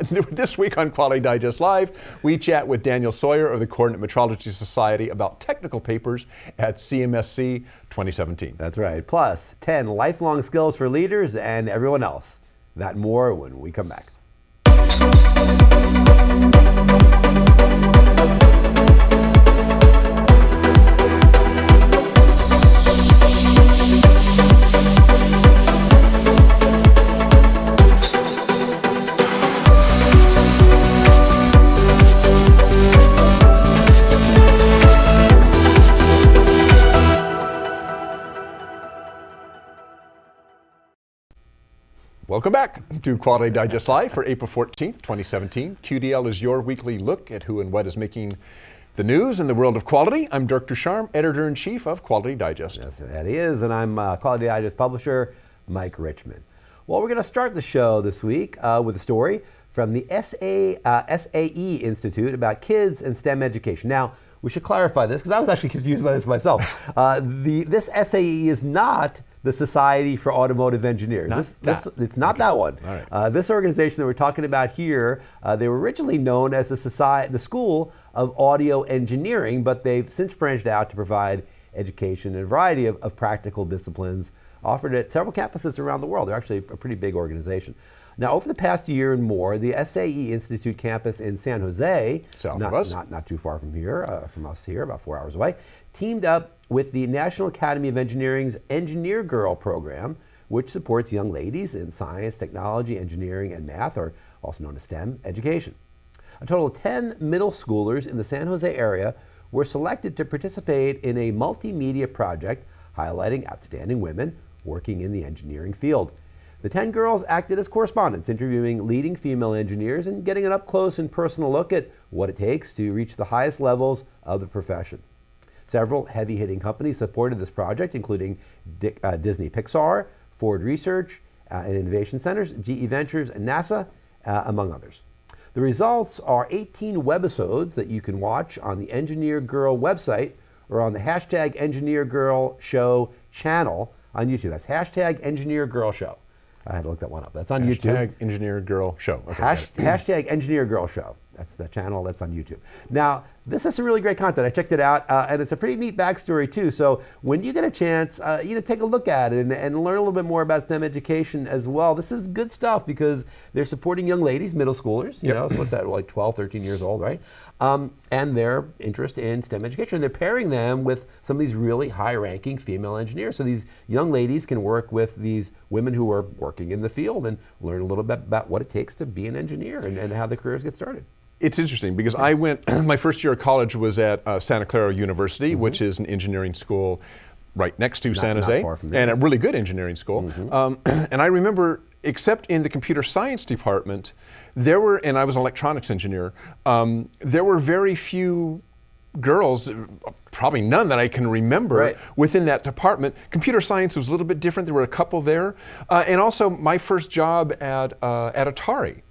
This week on Quality Digest Live, we chat with Daniel Sawyer of the Coordinate Metrology Society about technical papers at CMSC 2017. That's right. Plus, 10 lifelong skills for leaders and everyone else. That and more when we come back. Welcome back to Quality Digest Live for April 14th, 2017. QDL is your weekly look at who and what is making the news in the world of quality. I'm Dirk Ducharme, Editor-in-Chief of Quality Digest. Yes, that he is, and I'm Quality Digest publisher, Mike Richmond. Well, we're going to start the show this week with a story from the SAE Institute about kids and STEM education. Now, we should clarify this because I was actually confused by this myself. This SAE is not the Society for Automotive Engineers. It's not that one. Right. This organization that we're talking about here, they were originally known as the School of Audio Engineering, but they've since branched out to provide education in a variety of practical disciplines offered at several campuses around the world. They're actually a pretty big organization. Now, over the past year and more, the SAE Institute campus in San Jose, not too far from here, from us here, about 4 hours away, teamed up with the National Academy of Engineering's Engineer Girl program, which supports young ladies in science, technology, engineering, and math, or also known as STEM, education. A total of 10 middle schoolers in the San Jose area were selected to participate in a multimedia project highlighting outstanding women working in the engineering field. The 10 girls acted as correspondents, interviewing leading female engineers and getting an up-close and personal look at what it takes to reach the highest levels of the profession. Several heavy-hitting companies supported this project, including Disney Pixar, Ford Research and Innovation Centers, GE Ventures, and NASA, among others. The results are 18 webisodes that you can watch on the Engineer Girl website or on the hashtag Engineer Girl Show channel on YouTube. That's hashtag Engineer Girl Show. I had to look that one up. That's on YouTube. Hashtag Engineer Girl Show. Okay, hashtag Engineer Girl Show. That's the channel that's on YouTube. Now, this is some really great content. I checked it out, and it's a pretty neat backstory too. So when you get a chance, take a look at it and learn a little bit more about STEM education as well. This is good stuff because they're supporting young ladies, middle schoolers, so what's that, like 12, 13 years old, right? And their interest in STEM education. They're pairing them with some of these really high-ranking female engineers. So these young ladies can work with these women who are working in the field and learn a little bit about what it takes to be an engineer and how their careers get started. It's interesting because I went, my first year of college was at Santa Clara University, which is an engineering school right next to San Jose, and a really good engineering school. And I remember, except in the computer science department, there were, and I was an electronics engineer, there were very few girls, probably none that I can remember within that department. Computer science was a little bit different. There were a couple there. And also my first job at Atari,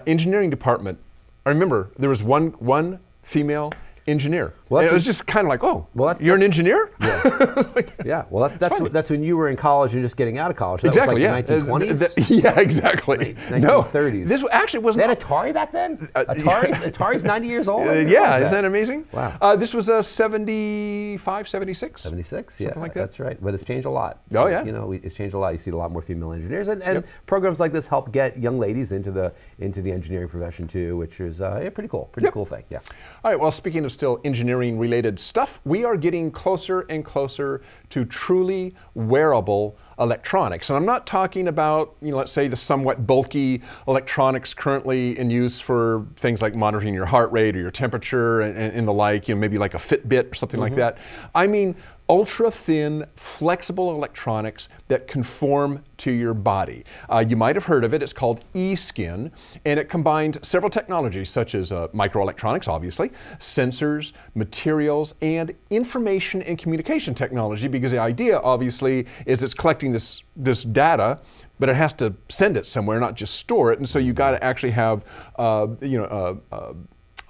engineering department. I remember there was one female engineer. Well, it was just kind of like, oh, well, you're an engineer? Yeah. Yeah. Well, that's when you were in college and just getting out of college. That exactly. Was like the 1920s. Yeah, exactly. 1930s. This actually wasn't. They had Atari back then. Atari's 90 years old. Yeah, isn't that amazing? Wow. This was a 75, 76. 76. Something like that. That's right. But it's changed a lot. Oh yeah. It's changed a lot. You see a lot more female engineers, and programs like this help get young ladies into the engineering profession too, which is pretty cool. Pretty cool thing. Yeah. All right. Well, speaking of still engineering-related stuff, we are getting closer and closer to truly wearable electronics. And I'm not talking about, let's say the somewhat bulky electronics currently in use for things like monitoring your heart rate or your temperature and the like, maybe like a Fitbit or something like that. I mean, ultra-thin, flexible electronics that conform to your body. You might have heard of it. It's called eSkin, and it combines several technologies such as microelectronics, obviously, sensors, materials, and information and communication technology, because the idea, obviously, is it's collecting this data, but it has to send it somewhere, not just store it, and so you got to actually have,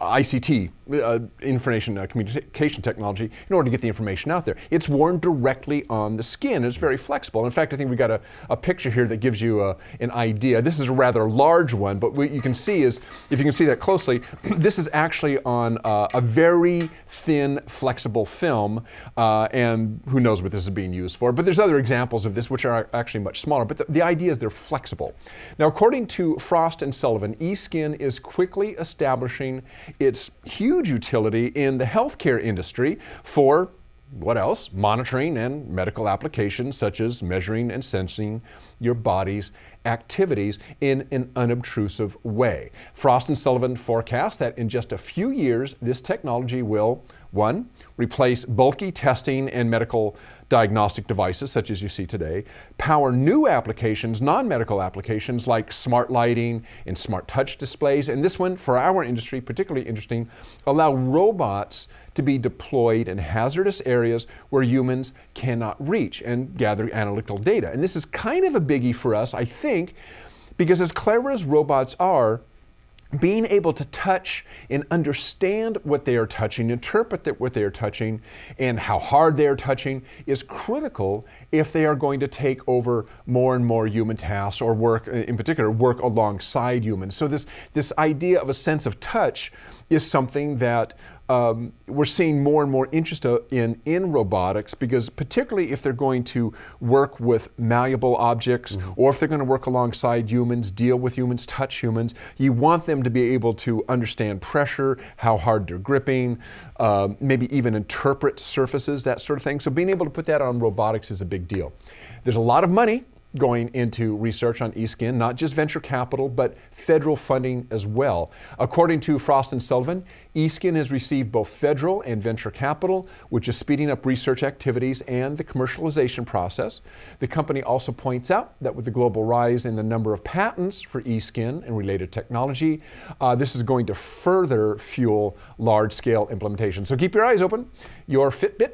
ICT, information communication technology, in order to get the information out there. It's worn directly on the skin. It's very flexible. In fact, I think we got a picture here that gives you an idea. This is a rather large one, but what you can see is, if you can see that closely, this is actually on a very thin, flexible film, and who knows what this is being used for. But there's other examples of this which are actually much smaller, but the idea is they're flexible. Now, according to Frost and Sullivan, eSkin is quickly establishing its huge utility in the healthcare industry for, what else? Monitoring and medical applications such as measuring and sensing your body's activities in an unobtrusive way. Frost and Sullivan forecast that in just a few years, this technology will, one, replace bulky testing and medical diagnostic devices such as you see today, power new applications, non-medical applications like smart lighting and smart touch displays, and this one, for our industry, particularly interesting, allow robots to be deployed in hazardous areas where humans cannot reach and gather analytical data. And this is kind of a biggie for us, I think, because as clever as robots are, being able to touch and understand what they are touching, interpret what they are touching, and how hard they are touching is critical if they are going to take over more and more human tasks, or work, in particular, work alongside humans. So this idea of a sense of touch is something that we're seeing more and more interest in robotics, because particularly if they're going to work with malleable objects, or if they're going to work alongside humans, deal with humans, touch humans, you want them to be able to understand pressure, how hard they're gripping, maybe even interpret surfaces, that sort of thing. So being able to put that on robotics is a big deal. There's a lot of money going into research on eSkin, not just venture capital, but federal funding as well. According to Frost and Sullivan, eSkin has received both federal and venture capital, which is speeding up research activities and the commercialization process. The company also points out that with the global rise in the number of patents for eSkin and related technology, this is going to further fuel large-scale implementation. So keep your eyes open. Your Fitbit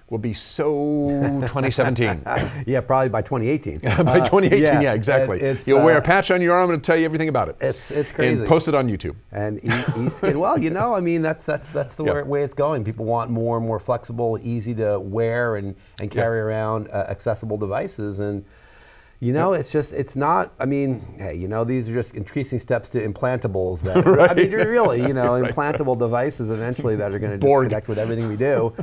will be so 2017. Yeah, probably by 2018. By 2018, yeah, exactly. You'll wear a patch on your arm and it'll tell you everything about it. It's crazy. And post it on YouTube. And eSkin, well, you know, I mean, that's the way it's going. People want more and more flexible, easy to wear and carry around accessible devices. And you know, it's not, I mean, hey, you know, these are just increasing steps to implantables that, right. I mean, really, you know, right. Implantable devices eventually that are going to just connect with everything we do.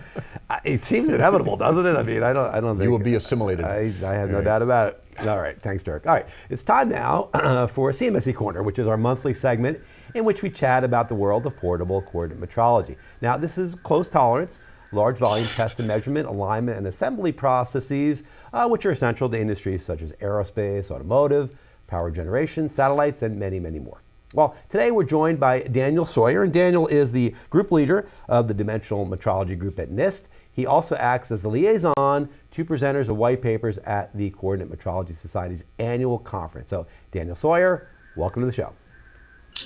It seems inevitable, doesn't it? I mean, I don't think. You will be assimilated. I have no doubt about it. All right, thanks, Dirk. All right, it's time now for CMSC Corner, which is our monthly segment in which we chat about the world of portable coordinate metrology. Now, this is close tolerance, large volume test and measurement, alignment, and assembly processes, which are essential to industries such as aerospace, automotive, power generation, satellites, and many, many more. Well, today we're joined by Daniel Sawyer, and Daniel is the group leader of the Dimensional Metrology Group at NIST. He also acts as the liaison to presenters of white papers at the Coordinate Metrology Society's annual conference. So, Daniel Sawyer, welcome to the show.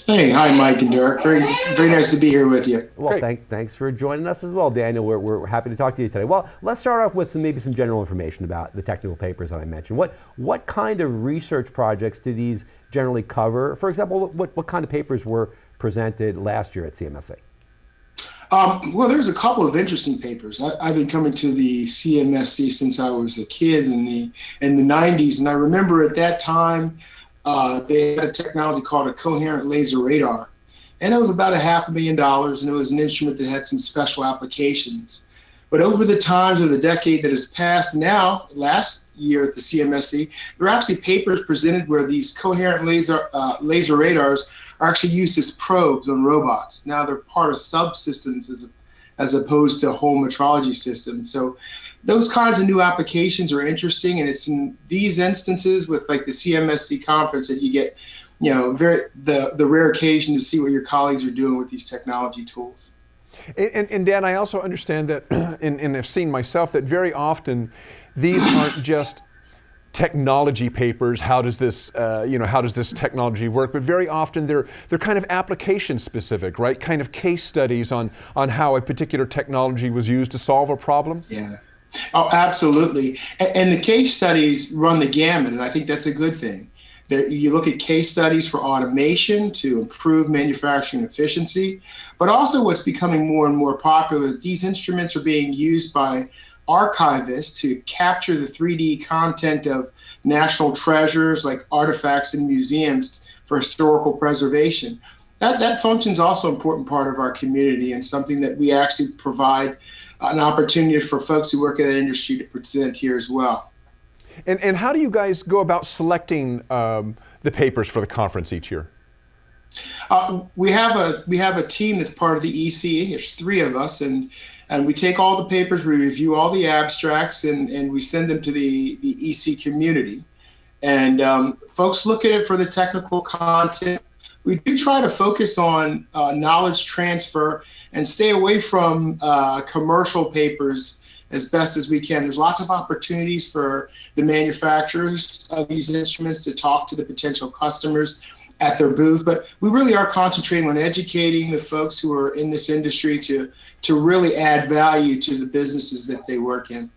Hey, hi, Mike and Dirk. Very, very nice to be here with you. Well, thanks for joining us as well, Daniel. We're happy to talk to you today. Well, let's start off with maybe some general information about the technical papers that I mentioned. What kind of research projects do these generally cover? For example, what kind of papers were presented last year at CMSC? Well, there's a couple of interesting papers. I've been coming to the CMSC since I was a kid in the 90s, and I remember at that time, they had a technology called a coherent laser radar, and it was about $500,000, and it was an instrument that had some special applications. But over the times of the decade that has passed now, last year at the CMSC, there were actually papers presented where these coherent laser radars are actually used as probes on robots. Now they're part of subsystems as opposed to whole metrology systems. So those kinds of new applications are interesting, and it's in these instances with like the CMSC conference that you get, you know, the rare occasion to see what your colleagues are doing with these technology tools. And Dan, I also understand that, and have seen myself, that very often these aren't just technology papers. How does this, how does this technology work? But very often they're kind of application specific, right? Kind of case studies on how a particular technology was used to solve a problem. Yeah. Oh, absolutely. And the case studies run the gamut, and I think that's a good thing. You look at case studies for automation to improve manufacturing efficiency, but also what's becoming more and more popular, these instruments are being used by archivists to capture the 3D content of national treasures like artifacts in museums for historical preservation. That function is also an important part of our community and something that we actually provide an opportunity for folks who work in that industry to present here as well. And how do you guys go about selecting the papers for the conference each year? We have a team that's part of the EC. There's 3 of us, and we take all the papers, we review all the abstracts, and we send them to the EC community. And folks look at it for the technical content. We do try to focus on knowledge transfer and stay away from commercial papers as best as we can. There's lots of opportunities for the manufacturers of these instruments to talk to the potential customers at their booth, but we really are concentrating on educating the folks who are in this industry to really add value to the businesses that they work in.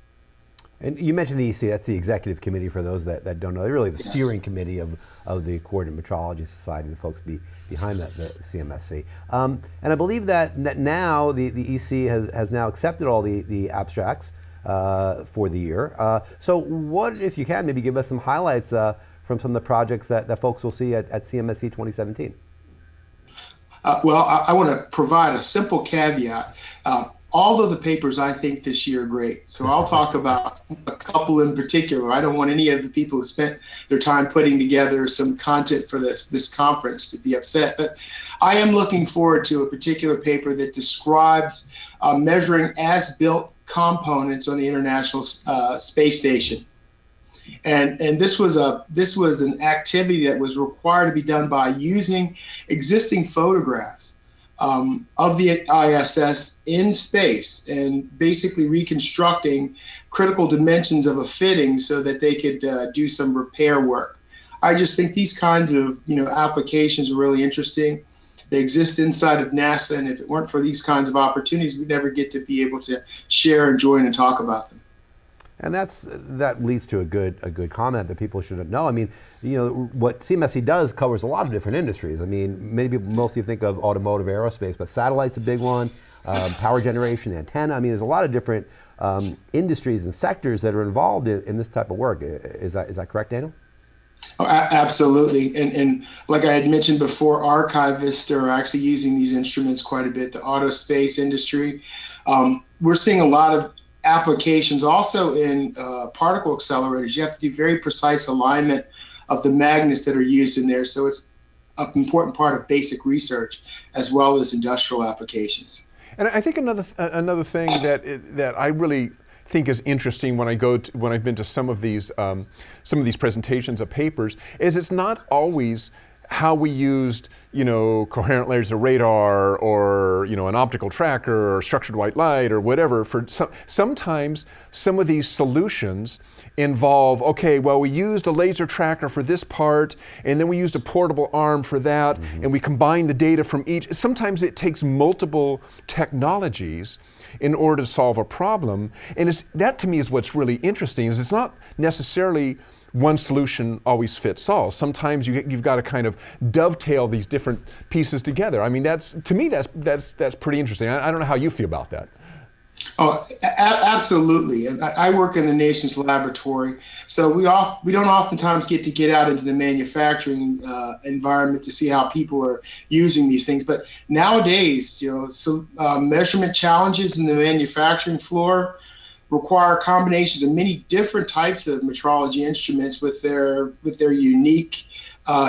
And you mentioned the EC, that's the executive committee for those that don't know. They're really the steering committee of the Coordinated Metrology Society, the folks behind the CMSC. And I believe that now the EC has now accepted all the abstracts for the year. So what, if you can, maybe give us some highlights from some of the projects that folks will see at CMSC 2017? Well, I want to provide a simple caveat. All of the papers I think this year are great. So I'll talk about a couple in particular. I don't want any of the people who spent their time putting together some content for this conference to be upset. But I am looking forward to a particular paper that describes measuring as-built components on the International Space Station. And this was an activity that was required to be done by using existing photographs of the ISS in space and basically reconstructing critical dimensions of a fitting so that they could do some repair work. I just think these kinds of applications are really interesting. They exist inside of NASA, and if it weren't for these kinds of opportunities, we'd never get to be able to share and join and talk about them. And that leads to a good comment that people should know. I mean, what CMSC does covers a lot of different industries. I mean, many people mostly think of automotive, aerospace, but satellite's a big one, power generation, antenna. I mean, there's a lot of different industries and sectors that are involved in this type of work. Is that correct, Daniel? Oh, absolutely. And like I had mentioned before, archivists are actually using these instruments quite a bit. The auto space industry. We're seeing a lot of applications also in particle accelerators. You have to do very precise alignment of the magnets that are used in there. So it's an important part of basic research as well as industrial applications. And I think another thing that I really think is interesting when I've been to some of these presentations of papers is it's not always how we used, coherent layers of radar or, an optical tracker or structured white light or whatever. Sometimes some of these solutions involve, we used a laser tracker for this part, and then we used a portable arm for that, and we combine the data from each. Sometimes it takes multiple technologies in order to solve a problem. And that to me is what's really interesting, is it's not necessarily one solution always fits all. Sometimes you've got to kind of dovetail these different pieces together. I mean, that's pretty interesting. I don't know how you feel about that. Oh, absolutely. I work in the nation's laboratory, so we don't oftentimes get out into the manufacturing environment to see how people are using these things. But nowadays, measurement challenges in the manufacturing floor require combinations of many different types of metrology instruments with their unique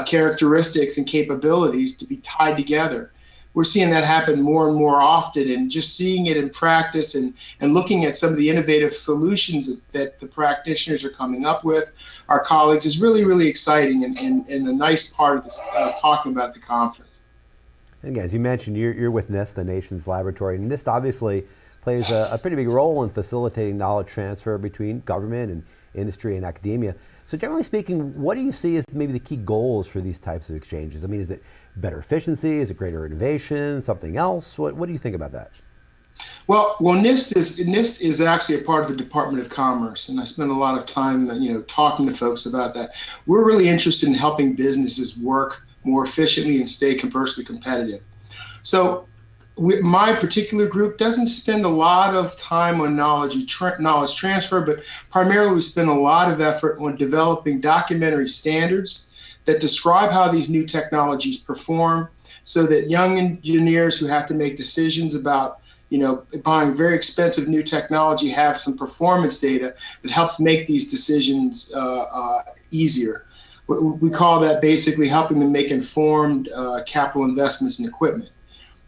characteristics and capabilities to be tied together. We're seeing that happen more and more often, and just seeing it in practice and looking at some of the innovative solutions that the practitioners are coming up with, our colleagues, is really, really exciting and a nice part of this talking about at the conference. And again, as you mentioned, you're with NIST, the nation's laboratory. And NIST obviously plays a pretty big role in facilitating knowledge transfer between government and industry and academia. So generally speaking, what do you see as maybe the key goals for these types of exchanges? I mean, is it better efficiency? Is it greater innovation? Something else? What do you think about that? Well, NIST is actually a part of the Department of Commerce, and I spend a lot of time, talking to folks about that. We're really interested in helping businesses work more efficiently and stay commercially competitive. So, my particular group doesn't spend a lot of time on knowledge transfer, but primarily we spend a lot of effort on developing documentary standards that describe how these new technologies perform, so that young engineers who have to make decisions about buying very expensive new technology have some performance data that helps make these decisions easier. We call that basically helping them make informed capital investments in equipment.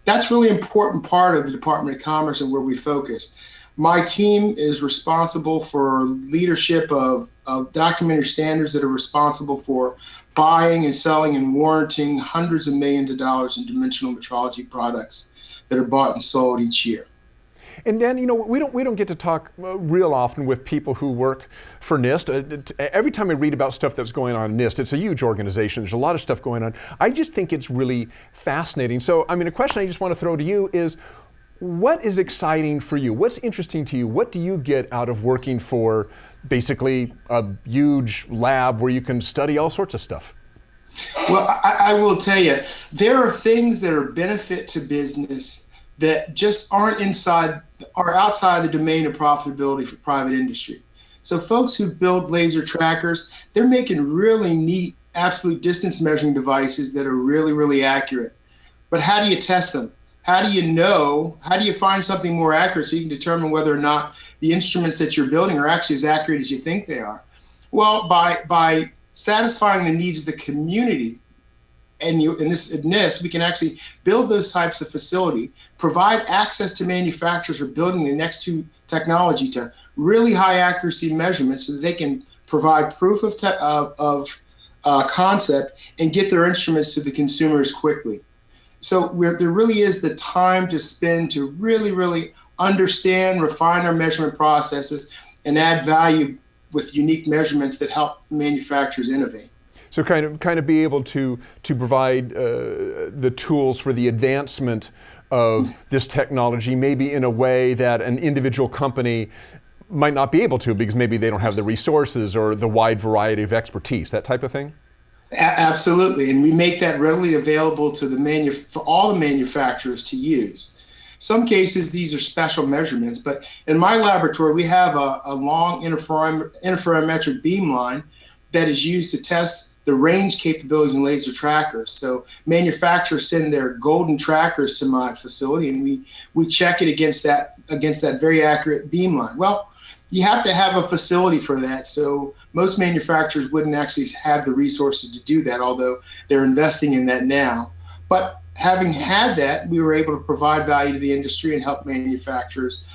That's really important part of the Department of Commerce and where we focus. My team is responsible for leadership of documentary standards that are responsible for buying and selling and warranting hundreds of millions of dollars in dimensional metrology products that are bought and sold each year. And Dan, we don't get to talk real often with people who work for NIST. Every time I read about stuff that's going on in NIST, it's a huge organization. There's a lot of stuff going on. I just think it's really fascinating. So, a question I just want to throw to you is, what is exciting for you? What's interesting to you? What do you get out of working for basically a huge lab where you can study all sorts of stuff? Well, I will tell you, there are things that are benefit to business that just are outside the domain of profitability for private industry. So folks who build laser trackers, they're making really neat absolute distance measuring devices that are really, really accurate. But how do you test them? How do you find something more accurate so you can determine whether or not the instruments that you're building are actually as accurate as you think they are? Well, by satisfying the needs of the community, and in NIST, we can actually build those types of facility, provide access to manufacturers who are building the next to technology to really high accuracy measurements so that they can provide proof of concept and get their instruments to the consumers quickly. So there really is the time to spend to really, really understand, refine our measurement processes, and add value with unique measurements that help manufacturers innovate. So kind of be able to provide the tools for the advancement of this technology, maybe in a way that an individual company might not be able to, because maybe they don't have the resources or the wide variety of expertise, that type of thing? Absolutely, and we make that readily available to for all the manufacturers to use. Some cases, these are special measurements, but in my laboratory, we have a long interferometric beam line that is used to test the range capabilities in laser trackers. So manufacturers send their golden trackers to my facility, and we check it against that very accurate beam line. Well, you have to have a facility for that. So most manufacturers wouldn't actually have the resources to do that, although they're investing in that now. But having had that, we were able to provide value to the industry and help manufacturers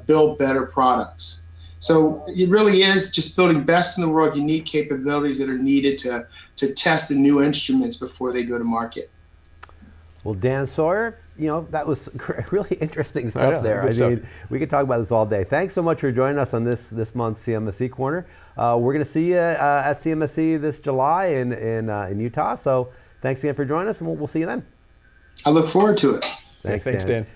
build better products. So it really is just building best in the world unique capabilities that are needed to test the new instruments before they go to market. Well, Dan Sawyer, that was really interesting stuff there. We could talk about this all day. Thanks so much for joining us on this month's CMSC Corner. We're going to see you at CMSC this July in Utah. So thanks again for joining us, and we'll see you then. I look forward to it. Thanks, Dan.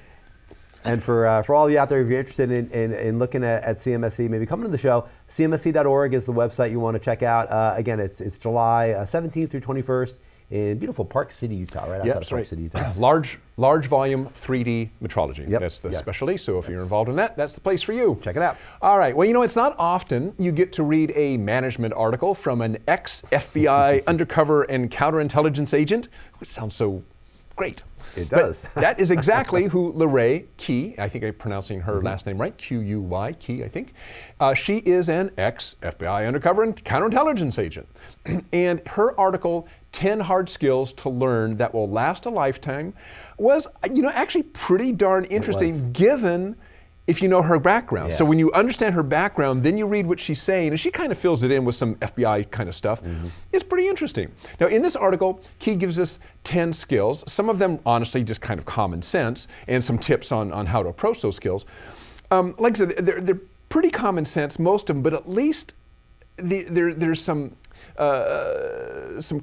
And for all of you out there, if you're interested in looking at CMSC, maybe coming to the show, cmsc.org is the website you want to check out. Again, it's July 17th through 21st in beautiful Park City, Utah, right outside of Park City, Utah. Large volume 3D metrology. Yep. That's the specialty, so if you're involved in that, that's the place for you. Check it out. All right, well, it's not often you get to read a management article from an ex-FBI undercover and counterintelligence agent, which sounds so great. It does. But that is exactly who LaRae Quy, I think I'm pronouncing her last name right, Q-U-Y, Quy, I think. She is an ex-FBI undercover and counterintelligence agent. And her article, 10 Hard Skills to Learn That Will Last a Lifetime, was actually pretty darn interesting given if you know her background. Yeah. So when you understand her background, then you read what she's saying, and she kind of fills it in with some FBI kind of stuff. It's pretty interesting. Now, in this article, Quy gives us 10 skills, some of them, honestly, just kind of common sense, and some tips on how to approach those skills. Like I said, they're pretty common sense, most of them, but at least there's some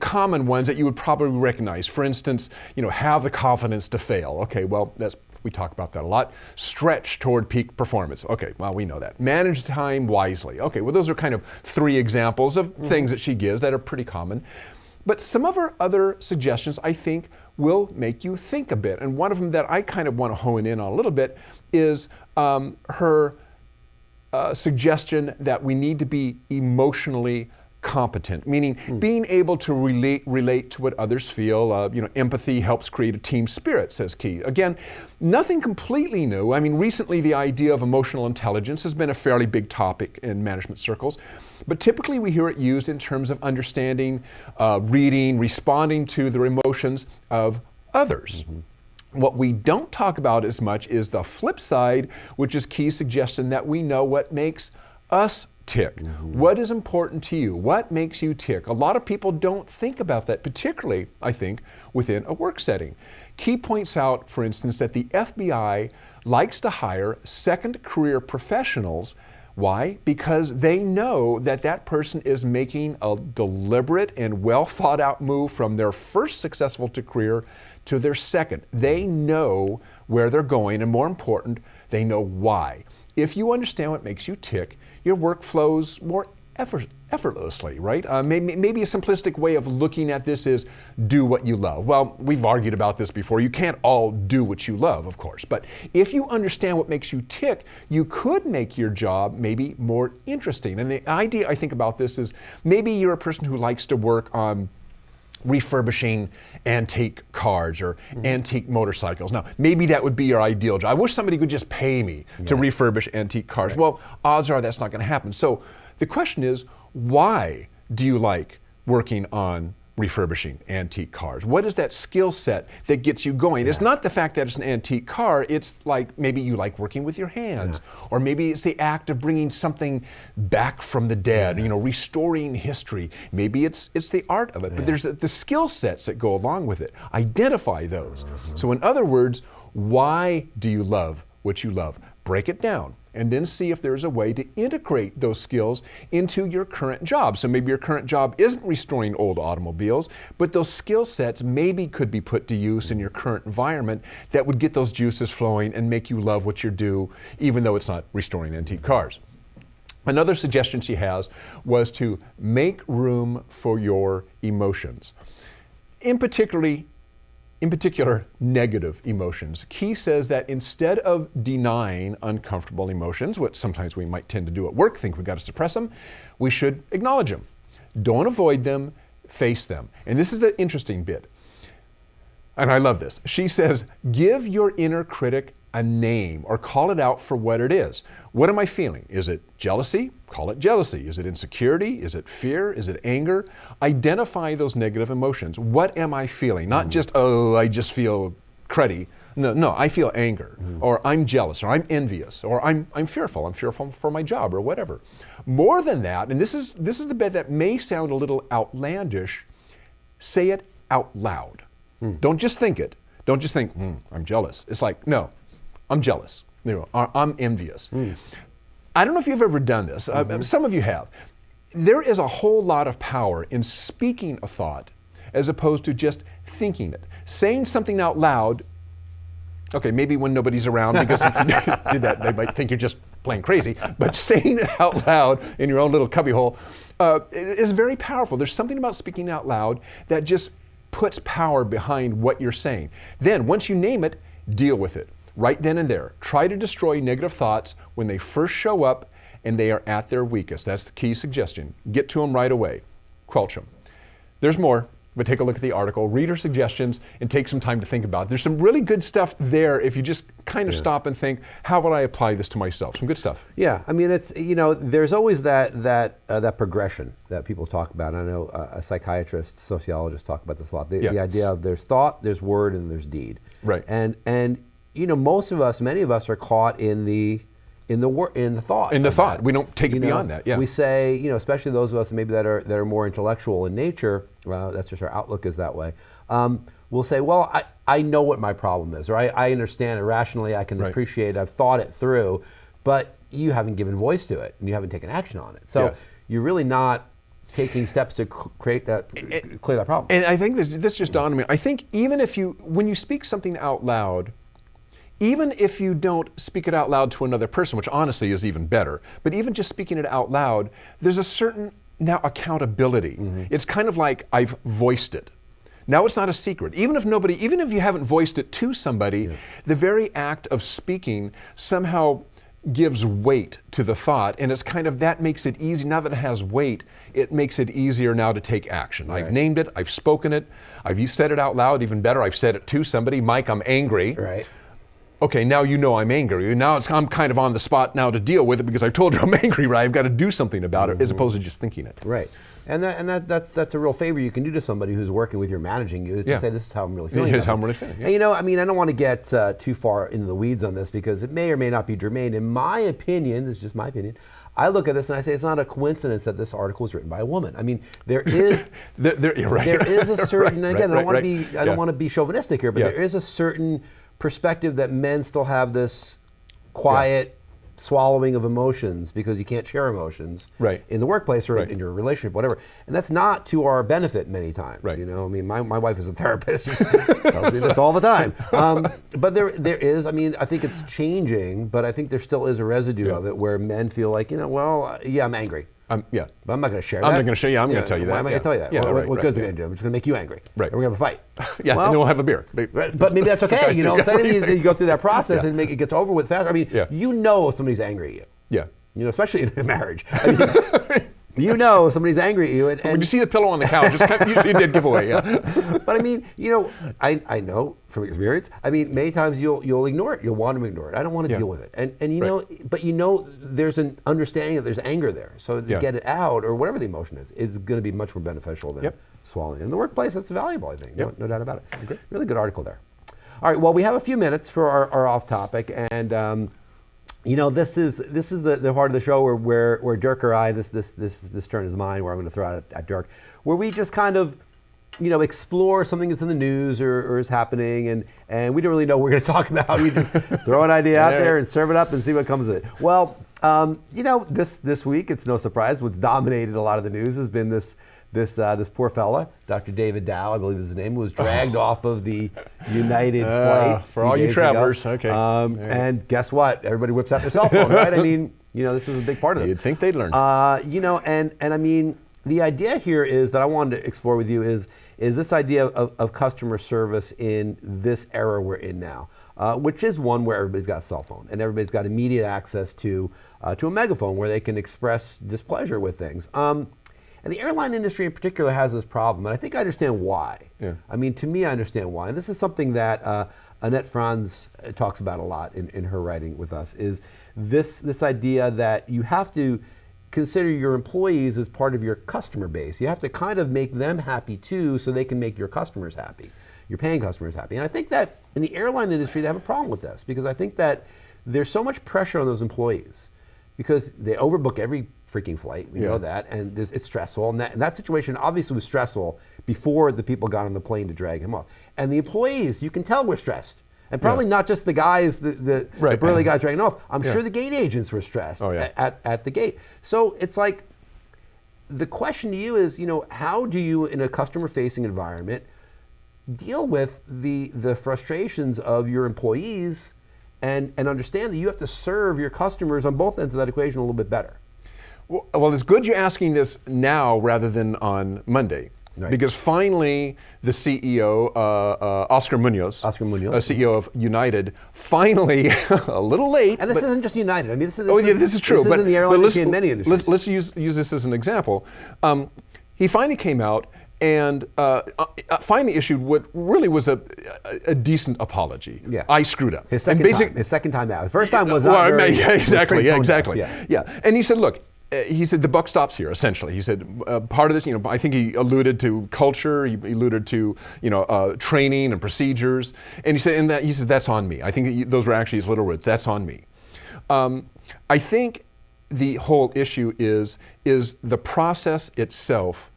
common ones that you would probably recognize. For instance, have the confidence to fail. Okay, well, that's We talk about that a lot. Stretch toward peak performance. Okay, well, we know that. Manage time wisely. Okay, well, those are kind of 3 examples of things that she gives that are pretty common. But some of her other suggestions, I think, will make you think a bit. And one of them that I kind of want to hone in on a little bit is her suggestion that we need to be emotionally competent, meaning being able to relate to what others feel. Empathy helps create a team spirit, says Key. Again, nothing completely new. I mean, recently the idea of emotional intelligence has been a fairly big topic in management circles, but typically we hear it used in terms of understanding, reading, responding to the emotions of others. What we don't talk about as much is the flip side, which is Key's suggestion that we know what makes us tick. What is important to you? What makes you tick? A lot of people don't think about that, particularly, I think, within a work setting. Key points out, for instance, that the FBI likes to hire second career professionals. Why? Because they know that that person is making a deliberate and well thought out move from their first successful career to their second. They know where they're going, and more important, they know why. If you understand what makes you tick, your work flows more effortlessly, right? Maybe a simplistic way of looking at this is do what you love. Well, we've argued about this before. You can't all do what you love, of course. But if you understand what makes you tick, you could make your job maybe more interesting. And the idea I think about this is maybe you're a person who likes to work on refurbishing antique cars or antique motorcycles. Now, maybe that would be your ideal job. I wish somebody could just pay me to refurbish antique cars. Right. Well, odds are that's not going to happen. So the question is, why do you like working on refurbishing antique cars? What is that skill set that gets you going? It's not the fact that it's an antique car. It's like maybe you like working with your hands, or maybe it's the act of bringing something back from the dead, restoring history. Maybe it's the art of it, but there's the skill sets that go along with it. Identify those. So in other words, why do you love what you love? Break it down, and then see if there's a way to integrate those skills into your current job. So maybe your current job isn't restoring old automobiles, but those skill sets maybe could be put to use in your current environment that would get those juices flowing and make you love what you do, even though it's not restoring antique cars. Another suggestion she has was to make room for your emotions. In particular, negative emotions. Key says that instead of denying uncomfortable emotions, which sometimes we might tend to do at work, think we've got to suppress them, we should acknowledge them. Don't avoid them, face them. And this is the interesting bit. And I love this. She says, give your inner critic a name or call it out for what it is. What am I feeling? Is it jealousy? Call it jealousy. Is it insecurity? Is it fear? Is it anger? Identify those negative emotions. What am I feeling? Not just, oh, I just feel cruddy. No, I feel anger, or I'm jealous, or I'm envious, or I'm fearful. I'm fearful for my job, or whatever. More than that, and this is the bit that may sound a little outlandish, say it out loud. Don't just think it. Don't just think, I'm jealous. It's like, no, I'm jealous. I'm envious. I don't know if you've ever done this. Some of you have. There is a whole lot of power in speaking a thought as opposed to just thinking it. Saying something out loud, okay, maybe when nobody's around, because if you did that, they might think you're just plain crazy, but saying it out loud in your own little cubbyhole is very powerful. There's something about speaking out loud that just puts power behind what you're saying. Then, once you name it, deal with it. Right then and there. Try to destroy negative thoughts when they first show up and they are at their weakest. That's the key suggestion. Get to them right away. Quelch them. There's more, but take a look at the article, read her suggestions, and take some time to think about it. There's some really good stuff there if you just kind of stop and think, how would I apply this to myself? Some good stuff. Yeah, I mean, it's, there's always that progression that people talk about. I know a psychiatrist, sociologist talk about this a lot. The idea of there's thought, there's word, and there's deed. Right. And many of us are caught in the thought. In the thought. We don't take it beyond that. Yeah. We say, especially those of us maybe that are more intellectual in nature, that's just our outlook is that way. We'll say, well, I know what my problem is, or I understand it rationally, I can appreciate it, I've thought it through, but you haven't given voice to it and you haven't taken action on it. So you're really not taking steps to clear that problem. And I think this just dawned on me. I think even when you speak something out loud, even if you don't speak it out loud to another person, which honestly is even better, but even just speaking it out loud, there's a certain now accountability. It's kind of like I've voiced it. Now it's not a secret. Even if you haven't voiced it to somebody, the very act of speaking somehow gives weight to the thought, and it's kind of, that makes it easy. Now that it has weight, it makes it easier now to take action. I've named it, I've spoken it, I've said it out loud, even better, I've said it to somebody. Mike, I'm angry. Right. Okay, now you know I'm angry. Now I'm kind of on the spot now to deal with it because I've told you I'm angry, right? I've got to do something about it as opposed to just thinking it. Right. And that's a real favor you can do to somebody who's working with you or managing you, is to say, this is how I'm really feeling. Here's how I'm really feeling. And you know, I mean, I don't want to get too far into the weeds on this because it may or may not be germane. In my opinion, this is just my opinion, I look at this and I say it's not a coincidence that this article was written by a woman. I mean, there is there is a certain, again, I don't want to be chauvinistic here, but there is a certain perspective that men still have this quiet swallowing of emotions because you can't share emotions in the workplace or in your relationship, whatever. And that's not to our benefit many times. You know, I mean, my wife is a therapist. She tells me this all the time. But there is, I mean, I think it's changing, but I think there still is a residue of it where men feel like, you know, well, yeah, I'm angry. But I'm not going to share that. I'm not going to show you. I'm going to tell you that. Why am I going to tell you that? What good's it going to do? I'm just going to make you angry. Right. And we're going to have a fight. And then we'll have a beer. But maybe that's okay. You know, you go through that process and it gets over with fast. I mean, you know if somebody's angry at you. You know, especially in a marriage. I mean, you know somebody's angry at you. And when you see the pillow on the couch, you did give away. But I mean, you know, I know from experience. I mean, many times you'll ignore it. You'll want to ignore it. I don't want to deal with it. And you know, but you know, there's an understanding that there's anger there. So to get it out, or whatever the emotion is going to be much more beneficial than swallowing. In the workplace, that's valuable, I think. No doubt about it. Really good article there. All right. Well, we have a few minutes for our off topic, and you know, this is the part of the show where Dirk or I, this turn is mine, where I'm going to throw out at Dirk, where we just kind of, you know, explore something that's in the news or is happening, and we don't really know what we're going to talk about. We just throw an idea out there and serve it up and see what comes of it. Well, you know, this week, it's no surprise, what's dominated a lot of the news has been this poor fella, Dr. David Dow, I believe is his name, was dragged off of the United flight for all you travelers. And guess what? Everybody whips out their cell phone, right? I mean, you know, this is a big part of this. You'd think they'd learn. You know, and I mean, the idea here is that I wanted to explore with you is this idea of customer service in this era we're in now, which is one where everybody's got a cell phone and everybody's got immediate access to a megaphone where they can express displeasure with things. And the airline industry in particular has this problem, and I think I understand why. I mean, to me, I understand why. And this is something that Annette Franz talks about a lot in her writing with us, is this idea that you have to consider your employees as part of your customer base. You have to kind of make them happy too, so they can make your customers happy, your paying customers happy. And I think that in the airline industry, they have a problem with this, because I think that there's so much pressure on those employees because they overbook every freaking flight, we know that, and it's stressful, and that situation obviously was stressful before the people got on the plane to drag him off. And the employees, you can tell, were stressed. And probably not just the guys, the burly guys dragging off. I'm sure the gate agents were stressed at the gate. So it's like, the question to you is, you know, how do you, in a customer-facing environment, deal with the frustrations of your employees and understand that you have to serve your customers on both ends of that equation a little bit better? Well, it's good you're asking this now rather than on Monday. Because finally, the CEO, Oscar Munoz, CEO of United, finally, a little late. And this isn't just United. I mean, this is true. This is in the airline industry in many industries. Let's use this as an example. He finally came out and finally issued what really was a decent apology. I screwed up. His second time out. The first time was not very, exactly. And he said, look. He said the buck stops here. Essentially, he said part of this. You know, I think he alluded to culture. He alluded to training and procedures. And he said, that's on me. I think those were actually his literal words. That's on me. I think the whole issue is the process itself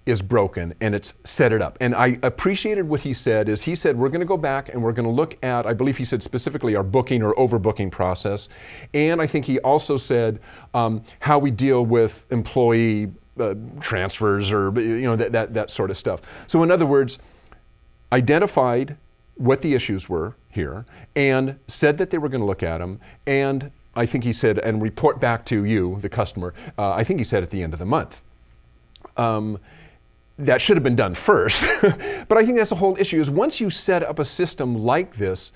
is broken, and it's set it up. And I appreciated what he said, we're going to go back and we're going to look at, I believe he said specifically, our booking or overbooking process. And I think he also said how we deal with employee transfers or that sort of stuff. So in other words, identified what the issues were here and said that they were going to look at them, and I think he said, and report back to you, the customer, I think he said at the end of the month. That should have been done first. But I think that's the whole issue, is once you set up a system like this,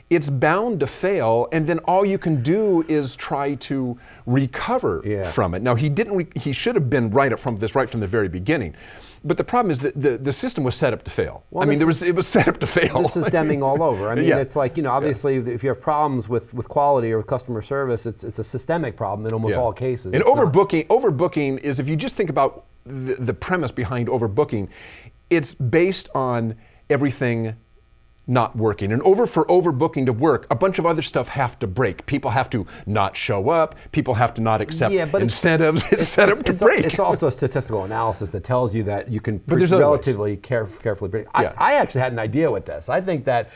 it's bound to fail, and then all you can do is try to recover from it. Now, he should have been right from the very beginning. But the problem is that the system was set up to fail. Well, it was set up to fail. This is Deming all over. I mean, it's like, obviously if you have problems with quality or with customer service, it's a systemic problem in almost all cases. And overbooking is, if you just think about the premise behind overbooking, it's based on everything not working. And for overbooking to work, a bunch of other stuff have to break. People have to not show up. People have to not accept incentives. It's set up to break. It's also a statistical analysis that tells you that you can relatively carefully break. I actually had an idea with this. I think that,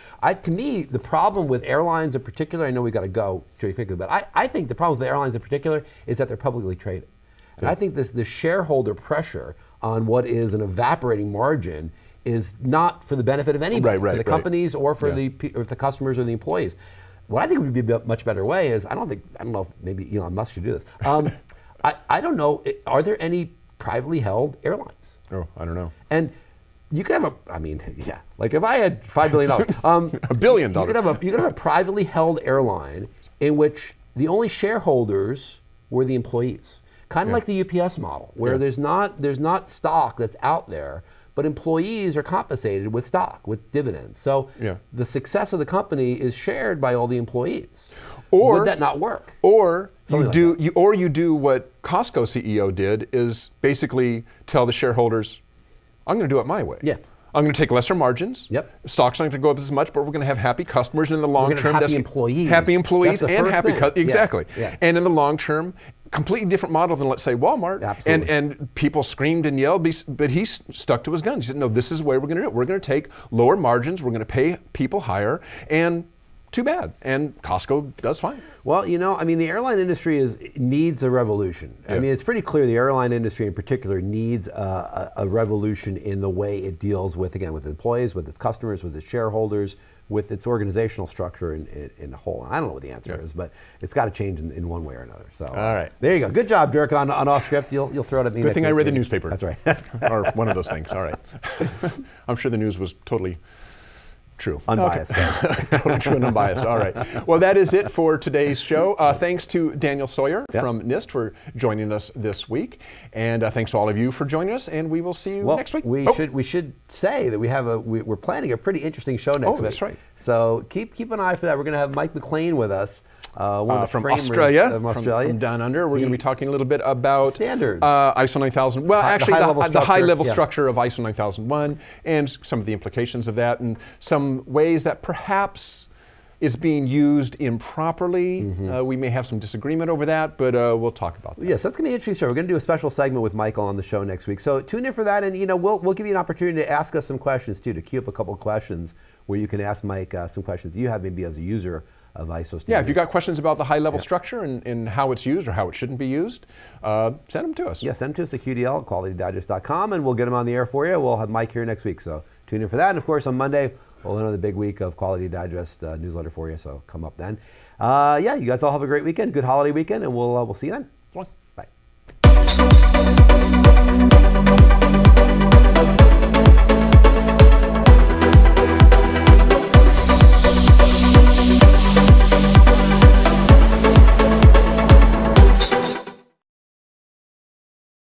to me, the problem with airlines in particular, I know we got to go pretty quickly, but I think the problem with the airlines in particular is that they're publicly traded. And I think the shareholder pressure on what is an evaporating margin is not for the benefit of anybody, for the companies or for the customers or the employees. What I think would be a much better way is, I don't know if maybe Elon Musk should do this. I don't know, are there any privately held airlines? Oh, I don't know. And you could have like if I had $5 billion, $1 billion. You could have a privately held airline in which the only shareholders were the employees. Kind of like the UPS model, where there's not stock that's out there, but employees are compensated with stock, with dividends. So the success of the company is shared by all the employees. Or would that not work? Or you do what Costco CEO did, is basically tell the shareholders, I'm going to do it my way. Yeah. I'm going to take lesser margins. Yep. Stock's not going to go up as much, but we're going to have happy customers, and in the long term, happy employees. Happy employees and happy customers. Exactly. Yeah. And in the long term, completely different model than, let's say, Walmart. Absolutely. And people screamed and yelled, but he stuck to his guns. He said, no, this is the way we're going to do it. We're going to take lower margins. We're going to pay people higher, and too bad. And Costco does fine. Well, the airline industry needs a revolution. I mean, it's pretty clear the airline industry in particular needs a revolution in the way it deals with employees, with its customers, with its shareholders, with its organizational structure in a whole. And I don't know what the answer is, but it's got to change in one way or another. So, all right. There you go. Good job, Dirk, on off script. You'll throw it at me. Good thing I read the newspaper. That's right. Or one of those things. All right. I'm sure the news was totally true. Unbiased. Okay. Totally true and unbiased. All right. Well, that is it for today's show. Thanks to Daniel Sawyer from NIST for joining us this week. And thanks to all of you for joining us. And we will see you next week. We should say that we're planning a pretty interesting show next week. Oh, that's right. So keep an eye for that. We're going to have Mike McLean with us. One of the from framers Australia, of Australia. From down under. We're going to be talking a little bit about standards. ISO 9000. Well, the high-level structure of ISO 9001 and some of the implications of that, and some ways that perhaps it's being used improperly. We may have some disagreement over that, but we'll talk about that. Yes, that's going to be an interesting show. We're going to do a special segment with Michael on the show next week. So tune in for that, and we'll give you an opportunity to ask us some questions too, to queue up a couple of questions where you can ask Mike some questions you have maybe as a user of ISO standards. Yeah, if you've got questions about the high-level structure and how it's used or how it shouldn't be used, send them to us. Yeah, send them to us at QDL@qualitydigest.com, and we'll get them on the air for you. We'll have Mike here next week, so tune in for that. And of course, on Monday, we'll have another big week of Quality Digest newsletter for you, so come up then. You guys all have a great weekend, good holiday weekend, and we'll see you then.